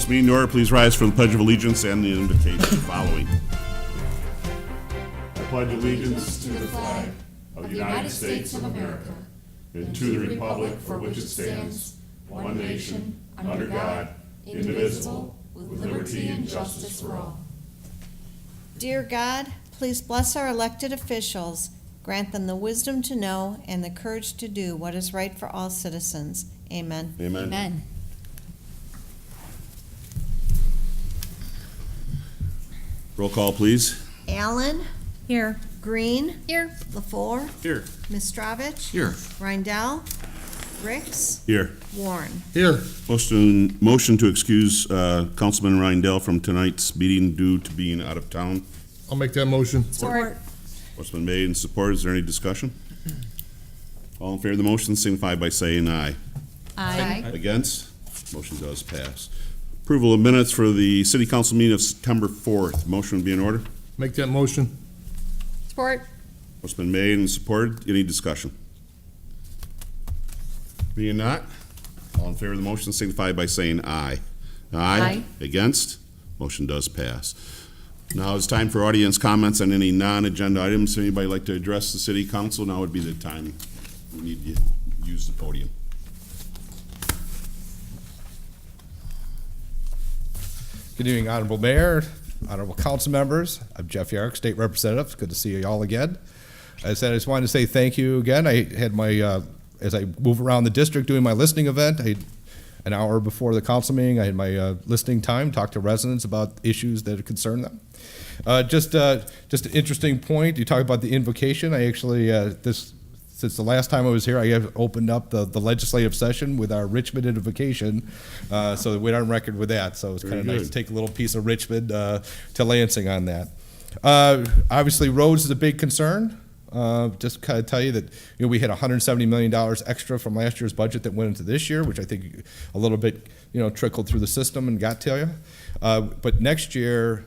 Call this meeting to order. Please rise for the Pledge of Allegiance and the invocation following. I pledge allegiance to the flag of the United States of America and to the republic for which it stands, one nation, under God, indivisible, with liberty and justice for all. Dear God, please bless our elected officials, grant them the wisdom to know and the courage to do what is right for all citizens. Amen. Amen. Amen. Roll call, please. Allen. Here. Green. Here. LaFleur. Here. Mistrovich. Here. Rindell. Ricks. Here. Warren. Here. Motion to excuse Councilman Rindell from tonight's meeting due to being out of town. I'll make that motion. Support. Motion's been made and supported. Is there any discussion? All in favor of the motion signify by saying aye. Aye. Against? Motion does pass. Approval of minutes for the city council meeting of September 4th. Motion would be in order. Make that motion. Support. What's been made and supported? Any discussion? Being not, all in favor of the motion signify by saying aye. Aye. Against? Motion does pass. Now it's time for audience comments on any non-agenda items. Anybody like to address the city council? Now would be the time. We need to use the podium. Good evening, Honorable Mayor, Honorable Council members. I'm Jeff Yarrick, State Representative. It's good to see you all again. As I said, I just wanted to say thank you again. I had my, as I move around the district doing my listening event, an hour before the council meeting, I had my listening time, talked to residents about issues that concern them. Just an interesting point, you talk about the invocation. I actually, since the last time I was here, I have opened up the legislative session with our Richmond invocation, so that we're on record with that. So it's kind of nice to take a little piece of Richmond to Lansing on that. Obviously, roads is a big concern. Just kind of tell you that we had $170 million extra from last year's budget that went into this year, which I think a little bit trickled through the system and got to you. But next year,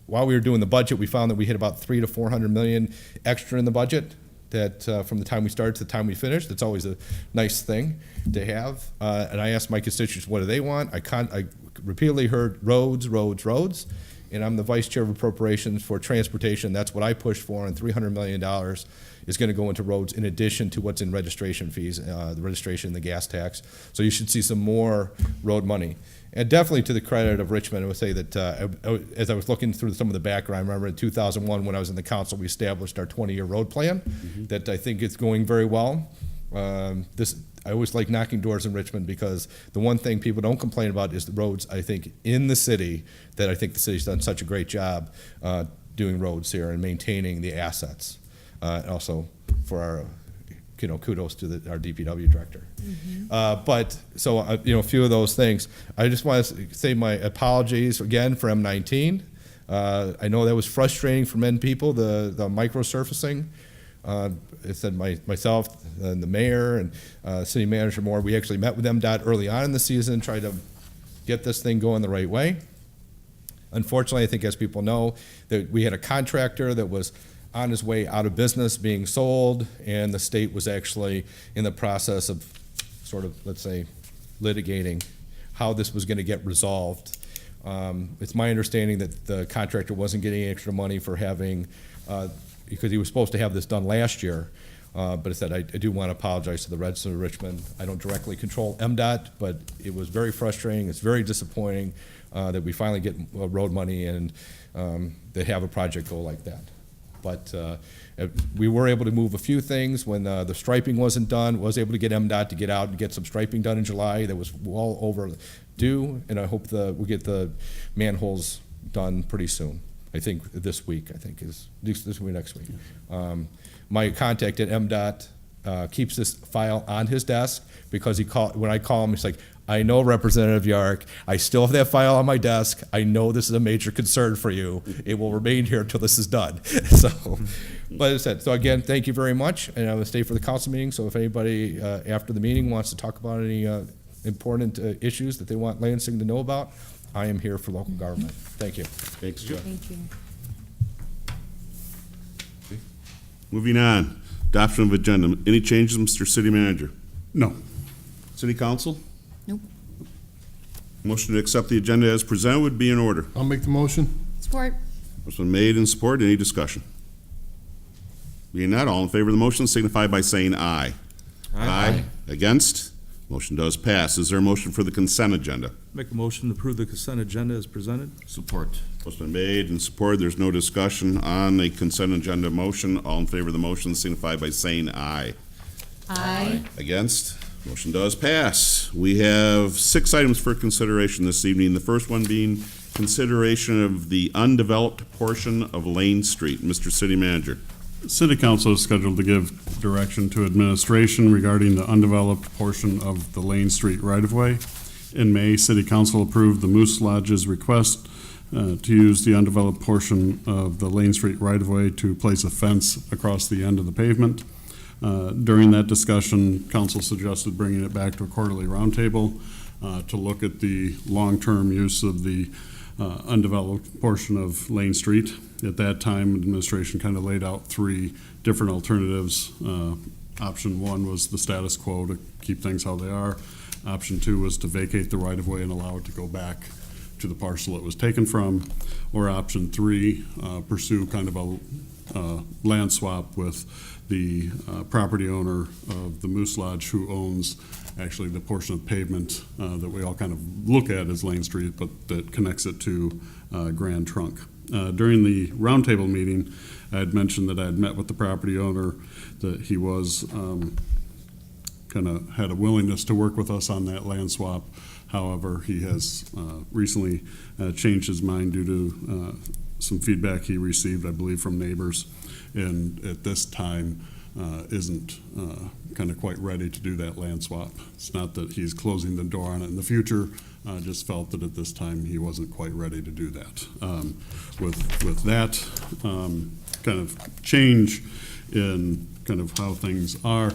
while we were doing the budget, we found that we hit about $300 to $400 million extra in the budget. That from the time we started to the time we finished, that's always a nice thing to have. And I asked my constituents, what do they want? I repeatedly heard roads, roads, roads. And I'm the vice chair of appropriations for transportation. That's what I push for, and $300 million is going to go into roads in addition to what's in registration fees, the registration, the gas tax. So you should see some more road money. And definitely to the credit of Richmond, I would say that as I was looking through some of the background, I remember in 2001 when I was in the council, we established our 20-year road plan that I think is going very well. I always like knocking doors in Richmond because the one thing people don't complain about is the roads, I think, in the city, that I think the city's done such a great job doing roads here and maintaining the assets. And also for our, kudos to our DPW director. But so, a few of those things. I just want to say my apologies again for M19. I know that was frustrating for many people, the microsurfacing. I said myself and the mayor and city manager Moore, we actually met with MDOT early on in the season, tried to get this thing going the right way. Unfortunately, I think as people know, that we had a contractor that was on his way out of business, being sold, and the state was actually in the process of sort of, let's say, litigating how this was going to get resolved. It's my understanding that the contractor wasn't getting extra money for having because he was supposed to have this done last year. But I said, I do want to apologize to the residents of Richmond. I don't directly control MDOT, but it was very frustrating. It's very disappointing that we finally get road money and they have a project go like that. But we were able to move a few things when the striping wasn't done, was able to get MDOT to get out and get some striping done in July. That was well overdue, and I hope we'll get the manholes done pretty soon. I think this week, is this week, next week. My contact at MDOT keeps this file on his desk because when I call him, he's like, I know Representative Yarrick, I still have that file on my desk. I know this is a major concern for you. It will remain here until this is done. So, but as I said, so again, thank you very much, and I will stay for the council meeting. So if anybody after the meeting wants to talk about any important issues that they want Lansing to know about, I am here for local government. Thank you. Thanks, Jeff. Thank you. Moving on, adoption of agenda. Any changes, Mr. City Manager? No. City Council? Nope. Motion to accept the agenda as presented would be in order. I'll make the motion. Support. Motion been made and supported. Any discussion? Being not, all in favor of the motion signify by saying aye. Aye. Against? Motion does pass. Is there a motion for the consent agenda? Make a motion to approve the consent agenda as presented. Support. Motion been made and supported. There's no discussion on the consent agenda motion. All in favor of the motion signify by saying aye. Aye. Against? Motion does pass. We have 6 items for consideration this evening. The first one being consideration of the undeveloped portion of Lane Street. Mr. City Manager. City Council is scheduled to give direction to administration regarding the undeveloped portion of the Lane Street right-of-way. In May, City Council approved the Moose Lodge's request to use the undeveloped portion of the Lane Street right-of-way to place a fence across the end of the pavement. During that discussion, council suggested bringing it back to a quarterly roundtable to look at the long-term use of the undeveloped portion of Lane Street. At that time, administration kind of laid out 3 different alternatives. Option 1 was the status quo, to keep things how they are. Option 2 was to vacate the right-of-way and allow it to go back to the parcel it was taken from. Or option 3, pursue kind of a land swap with the property owner of the Moose Lodge, who owns actually the portion of pavement that we all kind of look at as Lane Street, but that connects it to Grand Trunk. During the roundtable meeting, I had mentioned that I had met with the property owner, that he was kind of had a willingness to work with us on that land swap. However, he has recently changed his mind due to some feedback he received, I believe, from neighbors, and at this time isn't kind of quite ready to do that land swap. It's not that he's closing the door on it in the future, just felt that at this time he wasn't quite ready to do that. With that kind of change in kind of how things are,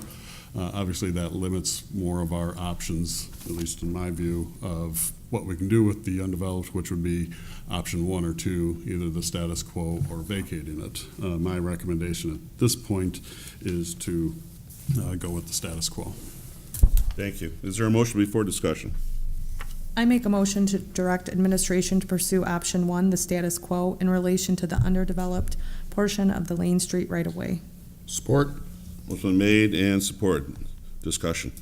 obviously that limits more of our options, at least in my view, of what we can do with the undeveloped, which would be option 1 or 2, either the status quo or vacating it. My recommendation at this point is to go with the status quo. Thank you. Is there a motion before discussion? I make a motion to direct administration to pursue option 1, the status quo, in relation to the underdeveloped portion of the Lane Street right-of-way. Support. Motion been made and supported. Discussion.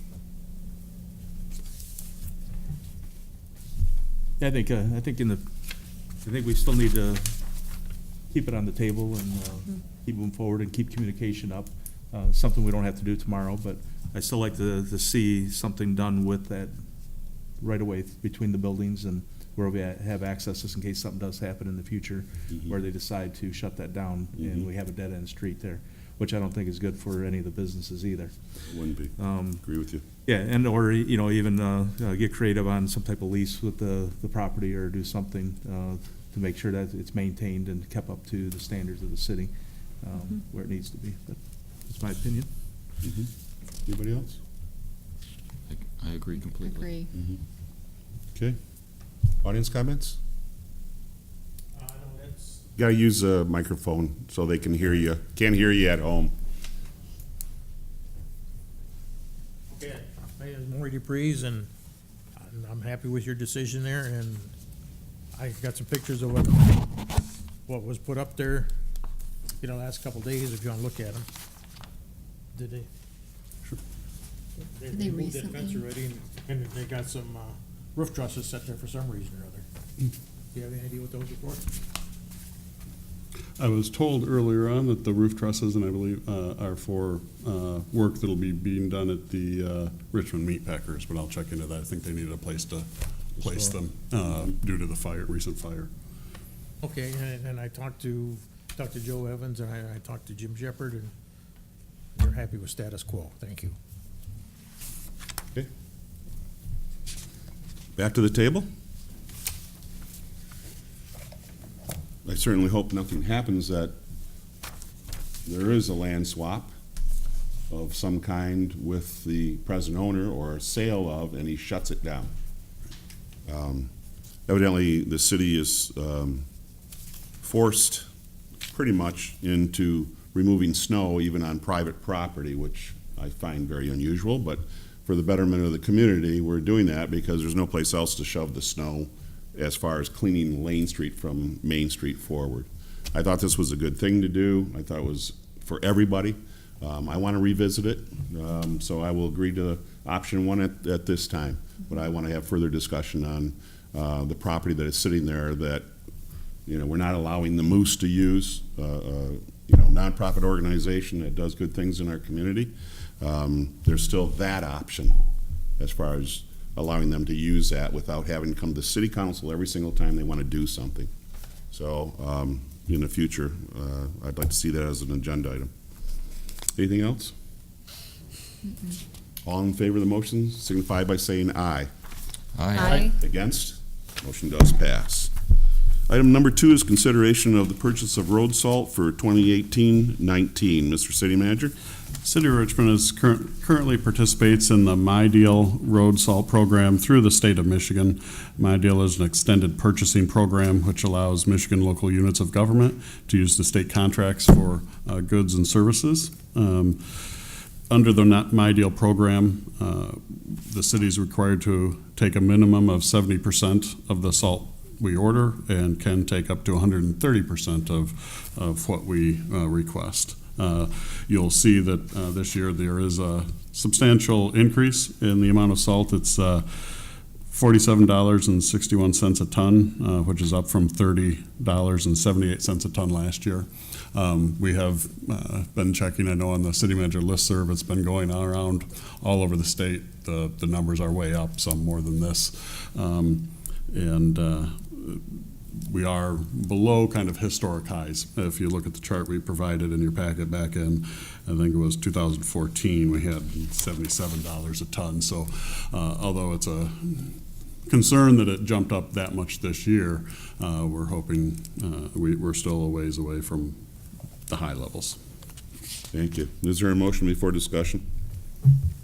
I think we still need to keep it on the table and keep moving forward and keep communication up. Something we don't have to do tomorrow, but I still like to see something done with that right away between the buildings and where we have access just in case something does happen in the future, where they decide to shut that down and we have a dead end street there, which I don't think is good for any of the businesses either. Wouldn't be. Agree with you. Yeah, and or even get creative on some type of lease with the property, or do something to make sure that it's maintained and kept up to the standards of the city where it needs to be. But that's my opinion. Anybody else? I agree completely. Agree. Okay. Audience comments? Got to use a microphone so they can hear you. Can't hear you at home. Okay, my name is Maury Dupree's, and I'm happy with your decision there, and I got some pictures of what was put up there, last couple days, if you want to look at them. Did they? Sure. They moved that fence already, and they got some roof trusses set there for some reason or other. Do you have any idea what those are for? I was told earlier on that the roof trusses, and I believe, are for work that'll be being done at the Richmond Meat Packers, but I'll check into that. I think they needed a place to place them due to the recent fire. Okay, and I talked to Joe Evans, and I talked to Jim Shepherd, and they're happy with status quo. Thank you. Okay. Back to the table. I certainly hope nothing happens, that there is a land swap of some kind with the present owner, or a sale of, and he shuts it down. Evidently, the city is forced pretty much into removing snow even on private property, which I find very unusual, but for the betterment of the community, we're doing that because there's no place else to shove the snow as far as cleaning Lane Street from Main Street forward. I thought this was a good thing to do. I thought it was for everybody. I want to revisit it, so I will agree to option one at this time. But I want to have further discussion on the property that is sitting there that, you know, we're not allowing the Moose to use, you know, nonprofit organization that does good things in our community. There's still that option as far as allowing them to use that without having to come to city council every single time they want to do something. So in the future, I'd like to see that as an agenda item. Anything else? All in favor of the motion signify by saying aye. Aye. Against? Motion does pass. Item number 2 is consideration of the purchase of road salt for 2018-19. Mr. City Manager? City of Richmond is currently participates in the My Deal Road Salt Program through the state of Michigan. My Deal is an extended purchasing program which allows Michigan local units of government to use the state contracts for goods and services. Under the My Deal program, the city is required to take a minimum of 70% of the salt we order and can take up to 130% of what we request. You'll see that this year there is a substantial increase in the amount of salt. It's $47.61 a ton, which is up from $30.78 a ton last year. We have been checking, I know on the city manager listserv, it's been going around all over the state. The numbers are way up, some more than this. We are below kind of historic highs. If you look at the chart we provided in your packet back in, I think it was 2014, we had $77 a ton. So although it's a concern that it jumped up that much this year, we're hoping we're still a ways away from the high levels. Thank you. Is there a motion before discussion?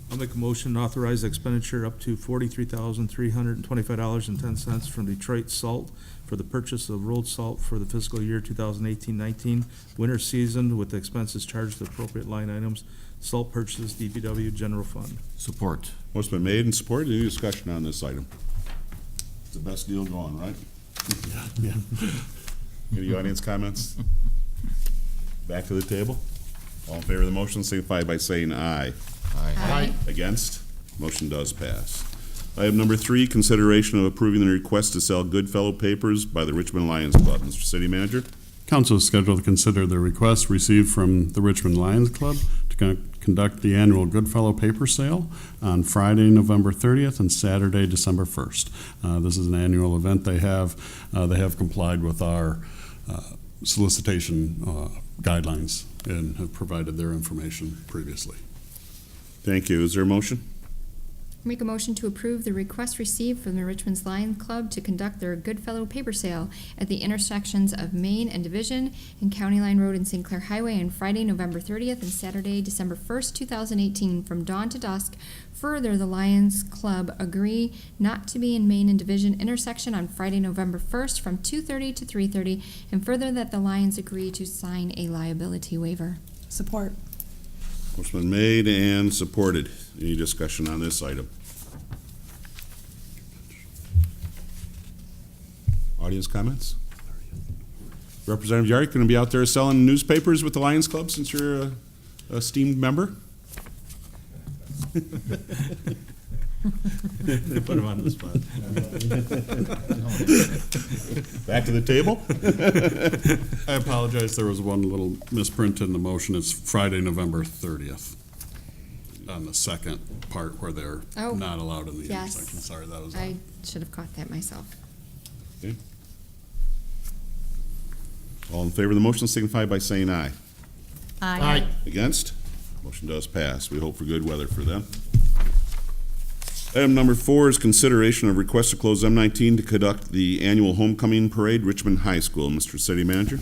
I'll make a motion to authorize expenditure up to $43,325.10 from Detroit Salt for the purchase of road salt for the fiscal year 2018-19 winter season with expenses charged to appropriate line items. Salt purchases, DPW General Fund. Support. Motion been made and supported. Any discussion on this item? It's the best deal going, right? Yeah. Any audience comments? Back to the table. All in favor of the motion signify by saying aye. Aye. Against? Motion does pass. Item number 3, consideration of approving the request to sell Goodfellow papers by the Richmond Lions Club. Mr. City Manager? Council is scheduled to consider the request received from the Richmond Lions Club to conduct the annual Goodfellow paper sale on Friday, November 30th and Saturday, December 1st. This is an annual event they have. They have complied with our solicitation guidelines and have provided their information previously. Thank you. Is there a motion? Make a motion to approve the request received from the Richmond's Lions Club to conduct their Goodfellow paper sale at the intersections of Main and Division and County Line Road and St. Clair Highway on Friday, November 30th and Saturday, December 1st, 2018 from dawn to dusk. Further, the Lions Club agree not to be in Main and Division intersection on Friday, November 1st from 2:30 to 3:30, and further that the Lions agree to sign a liability waiver. Support. Motion been made and supported. Any discussion on this item? Audience comments? Representative Yark, going to be out there selling newspapers with the Lions Club since you're a esteemed member? Put him on the spot. Back to the table? I apologize, there was one little misprint in the motion. It's Friday, November 30th on the second part where they're Oh, not allowed in the yes. intersection. Sorry, that was. I should have caught that myself. Okay. All in favor of the motion signify by saying aye. Aye. Against? Motion does pass. We hope for good weather for them. Item number 4 is consideration of request to close M19 to conduct the annual homecoming parade, Richmond High School. Mr. City Manager?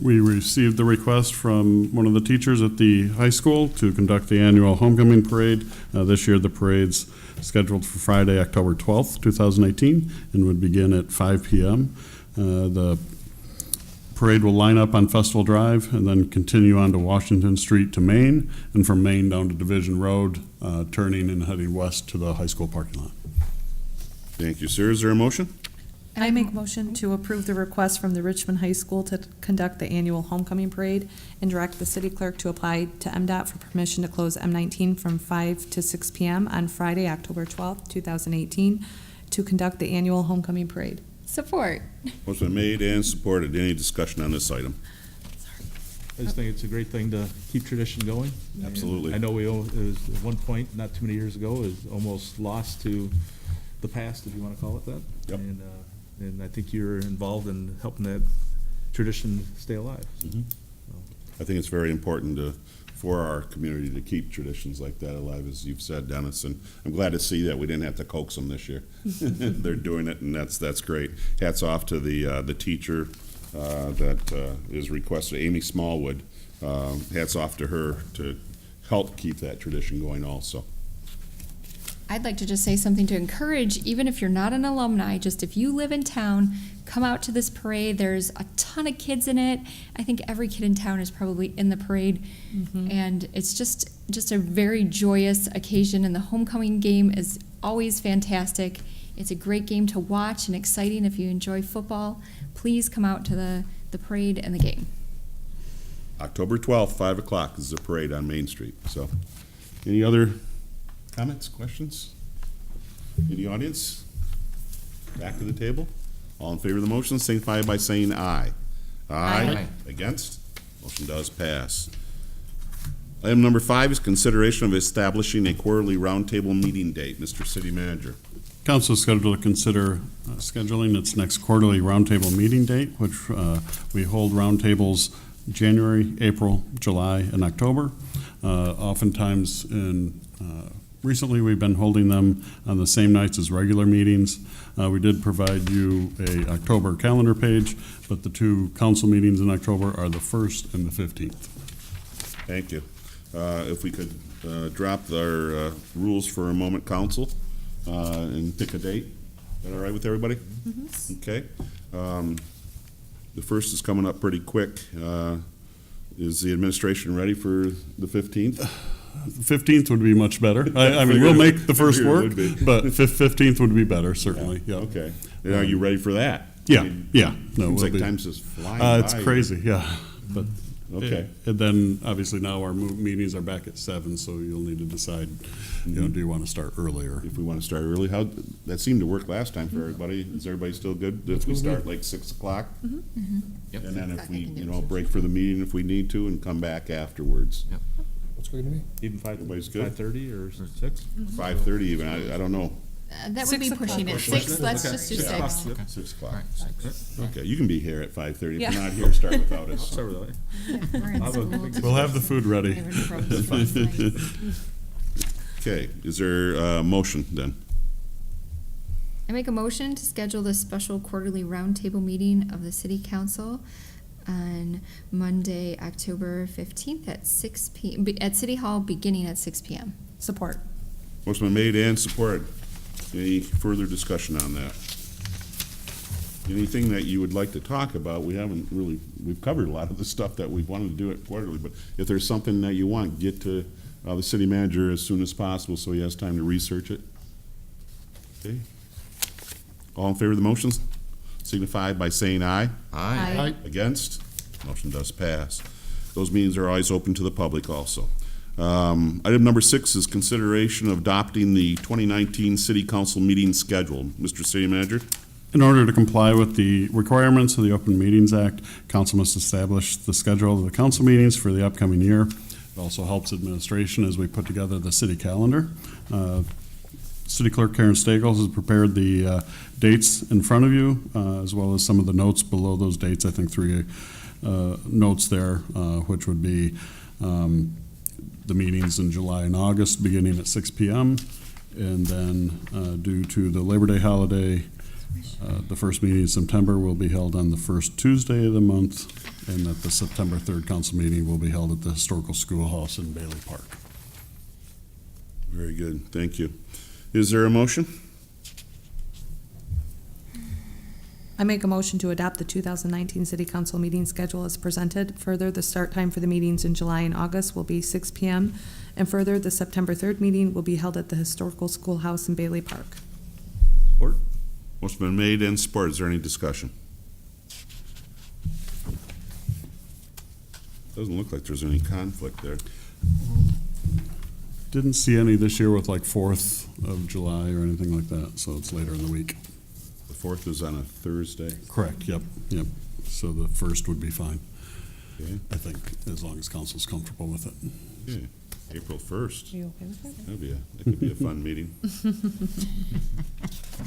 We received the request from one of the teachers at the high school to conduct the annual homecoming parade. This year, the parade's scheduled for Friday, October 12th, 2018, and would begin at 5 p.m. The Parade will line up on Festival Drive and then continue on to Washington Street to Main, and from Main down to Division Road, turning and heading west to the high school parking lot. Thank you, sir. Is there a motion? I make a motion to approve the request from the Richmond High School to conduct the annual homecoming parade and direct the city clerk to apply to MDOT for permission to close M19 from 5 to 6 p.m. on Friday, October 12th, 2018, to conduct the annual homecoming parade. Support. Motion been made and supported. Any discussion on this item? I just think it's a great thing to keep tradition going. Absolutely. I know it was at one point, not too many years ago, it was almost lost to the past, if you want to call it that. Yep. And I think you're involved in helping that tradition stay alive. I think it's very important for our community to keep traditions like that alive, as you've said, Dennis, and I'm glad to see that we didn't have to coax them this year. They're doing it, and that's great. Hats off to the teacher that is requested, Amy Smallwood. Hats off to her to help keep that tradition going also. I'd like to just say something to encourage, even if you're not an alumni, just if you live in town, come out to this parade. There's a ton of kids in it. I think every kid in town is probably in the parade. And it's just a very joyous occasion, and the homecoming game is always fantastic. It's a great game to watch and exciting if you enjoy football. Please come out to the parade and the game. October 12th, 5 o'clock is the parade on Main Street. So, any other comments, questions? In the audience? Back to the table? All in favor of the motion, signify by saying aye. Aye. Against? Motion does pass. Item number 5 is consideration of establishing a quarterly roundtable meeting date. Mr. City Manager. Council is scheduled to consider scheduling its next quarterly roundtable meeting date, which we hold roundtables January, April, July, and October. Oftentimes recently, we've been holding them on the same nights as regular meetings. We did provide you a October calendar page, but the two council meetings in October are the 1st and the 15th. Thank you. If we could drop our rules for a moment, council, and pick a date. Is that all right with everybody? Okay. The 1st is coming up pretty quick. Is the administration ready for the 15th? The 15th would be much better. I mean, we'll make the first Figured it work, would be. but 15th would be better, certainly. Yeah. Okay. And are you ready for that? Yeah, I mean, yeah. No, seems we'll like be. time's just flying by. It's crazy, yeah. But Okay. And then, obviously, now our meetings are back at 7, so you'll need to decide, do you want to start earlier? If we want to start early, that seemed to work last time for everybody. Is everybody still good if we start like 6 o'clock? Yep. And then if we, break for the meeting if we need to and come back afterwards. Yep. What's good to me? Even Everybody's good? 5:30 or 6? 5:30 even, I don't know. That would be 6 pushing it. o'clock. 6, let's just do 6. 6 o'clock. All right. Okay, you can be here at 5:30. If Yeah. you're not here, start without us. Sorry about that. Yeah, we're in I'll have a school. big- We'll have the food ready. They already froze last night. Okay, is there a motion then? I make a motion to schedule the special quarterly roundtable meeting of the City Council on Monday, October 15th at 6 p.m. at City Hall, beginning at 6 p.m. Support. Motion been made and supported. Any further discussion on that? Anything that you would like to talk about? We've covered a lot of the stuff that we wanted to do it quarterly, but if there's something that you want, get to the city manager as soon as possible so he has time to research it. Okay. All in favor of the motions? Signify by saying aye. Aye. Against? Motion does pass. Those meetings are always open to the public also. Item number 6 is consideration of adopting the 2019 City Council meeting schedule. Mr. City Manager? In order to comply with the requirements of the Open Meetings Act, council must establish the schedule of the council meetings for the upcoming year. It also helps administration as we put together the city calendar. City Clerk Karen Stagels has prepared the dates in front of you, as well as some of the notes below those dates. I think 3 notes there, which would be the meetings in July and August, beginning at 6 p.m. And then due to the Labor Day holiday, the first meeting in September will be held on the first Tuesday of the month, and that the September 3rd council meeting will be held at the Historical Schoolhouse in Bailey Park. Very good, thank you. Is there a motion? I make a motion to adopt the 2019 City Council meeting schedule as presented. Further, the start time for the meetings in July and August will be 6 p.m. And further, the September 3rd meeting will be held at the Historical Schoolhouse in Bailey Park. Support. Motion been made and supported. Is there any discussion? Doesn't look like there's any conflict there. Didn't see any this year with like 4th of July or anything like that, so it's later in the week. The 4th is on a Thursday. Correct, yep. So the 1st would be fine, Okay. I think, as long as council's comfortable with it. Okay. April 1st. Are you okay with that? That could be a fun meeting.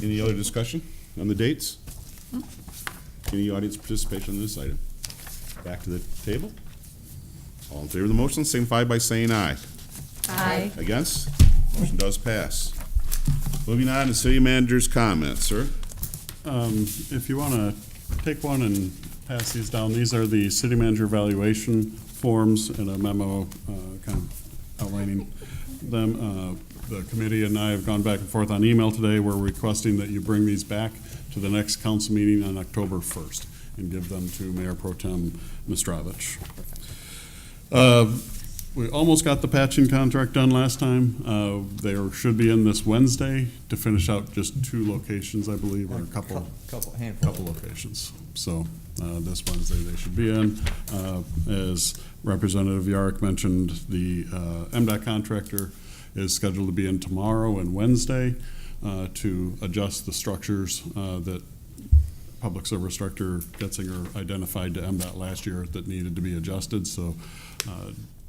Any other discussion on the dates? Any audience participation on this item? Back to the table. All in favor of the motion, signify by saying aye. Aye. Against? Motion does pass. Moving on to city manager's comments, sir. If you want to take one and pass these down, these are the city manager evaluation forms and a memo kind of outlining them. The committee and I have gone back and forth on email today. We're requesting that you bring these back to the next council meeting on October 1st and give them to Mayor Pro Tem Mistrovich. We almost got the patching contract done last time. They should be in this Wednesday to finish out just 2 locations, I believe, or a couple locations. So this Wednesday they should be in. As Representative Yarrick mentioned, the MDOT contractor is scheduled to be in tomorrow and Wednesday to adjust the structures that Public Service Director Getzinger identified to MDOT last year that needed to be adjusted. So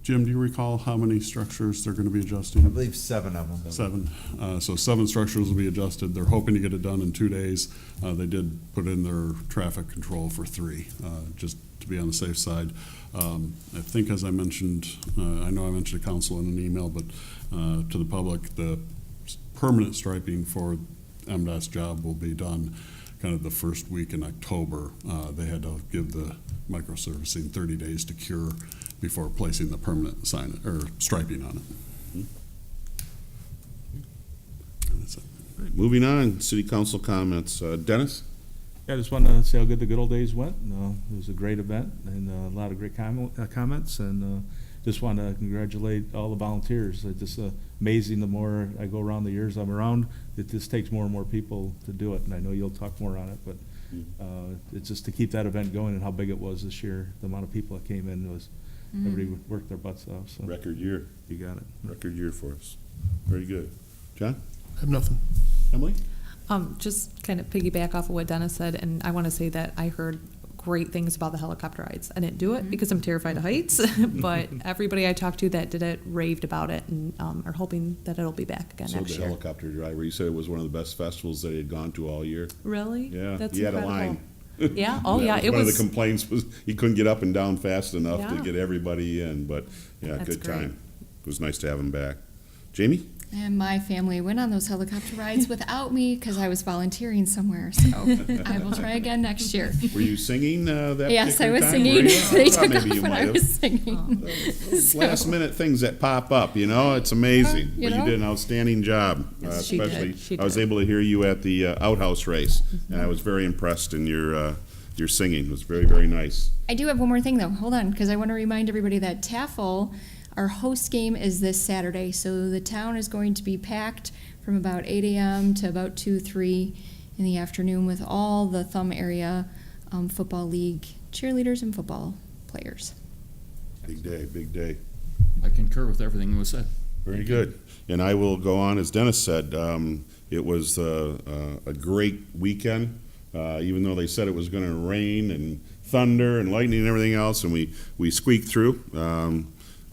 Jim, do you recall how many structures they're going to be adjusting? I believe 7 of them. 7. So 7 structures will be adjusted. They're hoping to get it done in 2 days. They did put in their traffic control for 3, just to be on the safe side. I think, as I mentioned, I know I mentioned to council in an email, but to the public, the permanent striping for MDOT's job will be done kind of the first week in October. They had to give the microservicing 30 days to cure before placing the permanent sign or striping on it. And that's it. All right, moving on, city council comments. Dennis? Yeah, I just want to say how good the good old days went. It was a great event and a lot of great comments, and just want to congratulate all the volunteers. It's just amazing. The more I go around, the years I'm around, it just takes more and more people to do it. And I know you'll talk more on it, but it's just to keep that event going and how big it was this year. The amount of people that came in was everybody worked their butts off. So Record year. you got it. Record year for us. Very good. John? I have nothing. Emily? Just kind of piggyback off of what Dennis said, and I want to say that I heard great things about the helicopter rides. I didn't do it because I'm terrified of heights, but everybody I talked to that did it raved about it and are hoping that it'll be back again So next the year. helicopter driver, you said it was one of the best festivals that he had gone to all year. Really? Yeah, That's he had incredible. a line. Yeah, oh yeah, it One of was, the complaints was he couldn't get up and down fast enough to Yeah. get everybody in, but yeah, That's good great. time. It was nice to have him back. Jamie? And my family went on those helicopter rides without me because I was volunteering somewhere. So I will try again next year. Were you singing that Yes, I particular was time? singing. Were you? They I thought took maybe off you when might I have. was singing. Those So- last minute things that pop up, it's amazing. You But you know? did an outstanding job. Yes, she did. Especially, She I was did. able to hear you at the outhouse race, and I was very impressed in your singing. It was very, very nice. I do have one more thing though. Hold on, because I want to remind everybody that TAFL, our host game is this Saturday. So the town is going to be packed from about 8 a.m. to about 2, 3 in the afternoon with all the Thumb Area Football League cheerleaders and football players. Big day, big day. I concur with everything that was said. Very good. And I will go on, as Dennis said, it was a great weekend, even though they said it was going to rain and thunder and lightning and everything else, and we squeaked through.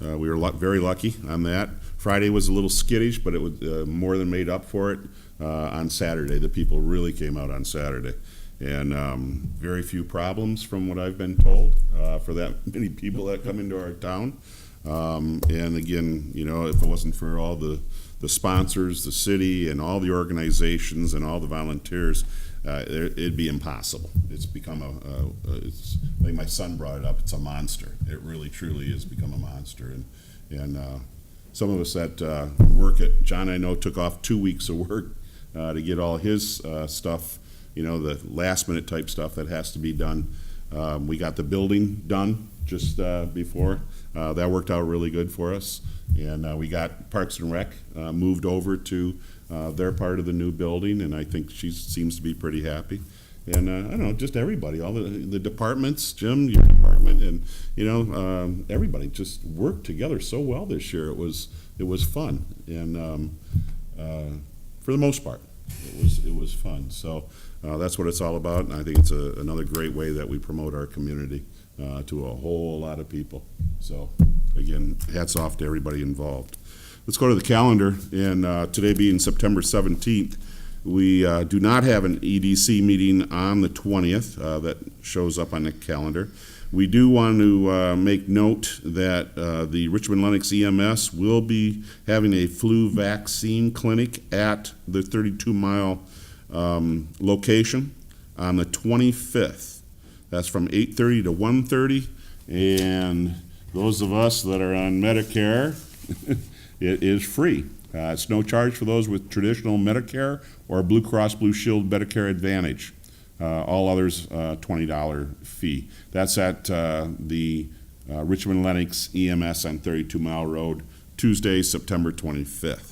We were very lucky on that. Friday was a little skittish, but it was more than made up for it on Saturday. The people really came out on Saturday. And very few problems from what I've been told for that many people that come into our town. And again, if it wasn't for all the sponsors, the city, and all the organizations and all the volunteers, it'd be impossible. It's become it's like my son brought it up, it's a monster. It really, truly has become a monster. And some of us that work at, John I know took off 2 weeks of work to get all his stuff the last minute type stuff that has to be done. We got the building done just before. That worked out really good for us. And we got Parks and Rec moved over to their part of the new building, and I think she seems to be pretty happy. And I don't know, just everybody, all the departments, Jim, your department, and everybody just worked together so well this year. It was fun, and for the most part, it was fun. So that's what it's all about, and I think it's another great way that we promote our community to a whole lot of people. So again, hats off to everybody involved. Let's go to the calendar, and today being September 17th, we do not have an EDC meeting on the 20th that shows up on the calendar. We do want to make note that the Richmond Lennox EMS will be having a flu vaccine clinic at the 32-mile location on the 25th. That's from 8:30 to 1:30, and those of us that are on Medicare, it is free. It's no charge for those with traditional Medicare or Blue Cross Blue Shield Medicare Advantage. All others, $20 fee. That's at the Richmond Lennox EMS on 32 Mile Road, Tuesday, September 25th.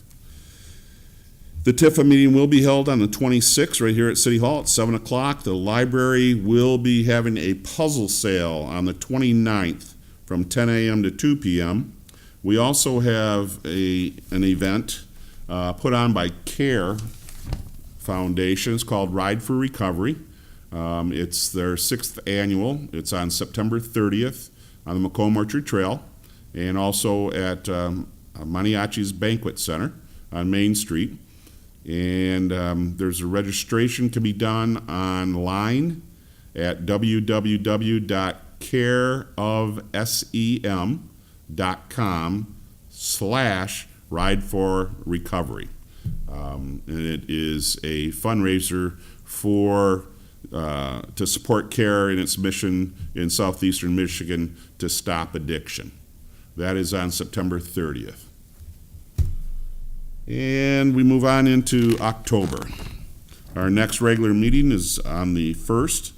The TIFA meeting will be held on the 26th right here at City Hall at 7 o'clock. The library will be having a puzzle sale on the 29th from 10 a.m. to 2 p.m. We also have an event put on by CARE Foundation. It's called Ride for Recovery. It's their 6th annual. It's on September 30th on the Macomb Orchard Trail, and also at Maniachi's Banquet Center on Main Street. And there's a registration to be done online at www.careofsem.com/ride for recovery. And it is a fundraiser for to support CARE in its mission in southeastern Michigan to stop addiction. That is on September 30th. And we move on into October. Our next regular meeting is on the 1st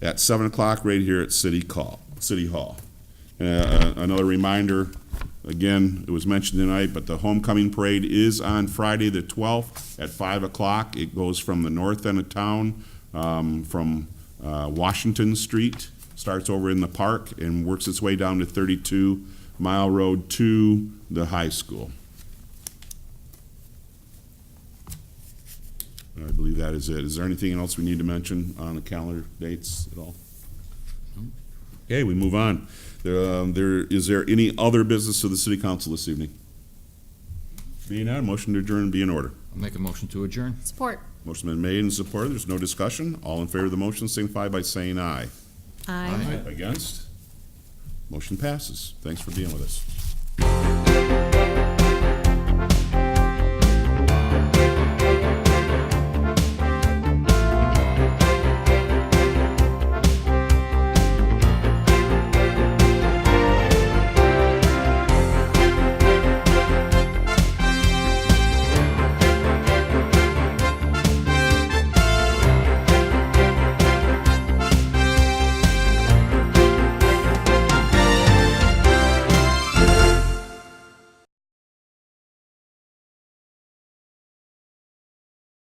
at 7 o'clock right here at City Hall. Another reminder, again, it was mentioned tonight, but the homecoming parade is on Friday the 12th at 5 o'clock. It goes from the north end of town, from Washington Street, starts over in the park and works its way down to 32 Mile Road to the high school. I believe that is it. Is there anything else we need to mention on the calendar dates at all? Okay, we move on. Is there any other business of the City Council this evening? Being none, motion to adjourn be in order. I'll make a motion to adjourn. Support. Motion been made and supported. There's no discussion. All in favor of the motion signify by saying aye. Aye. Against? Motion passes. Thanks for being with us.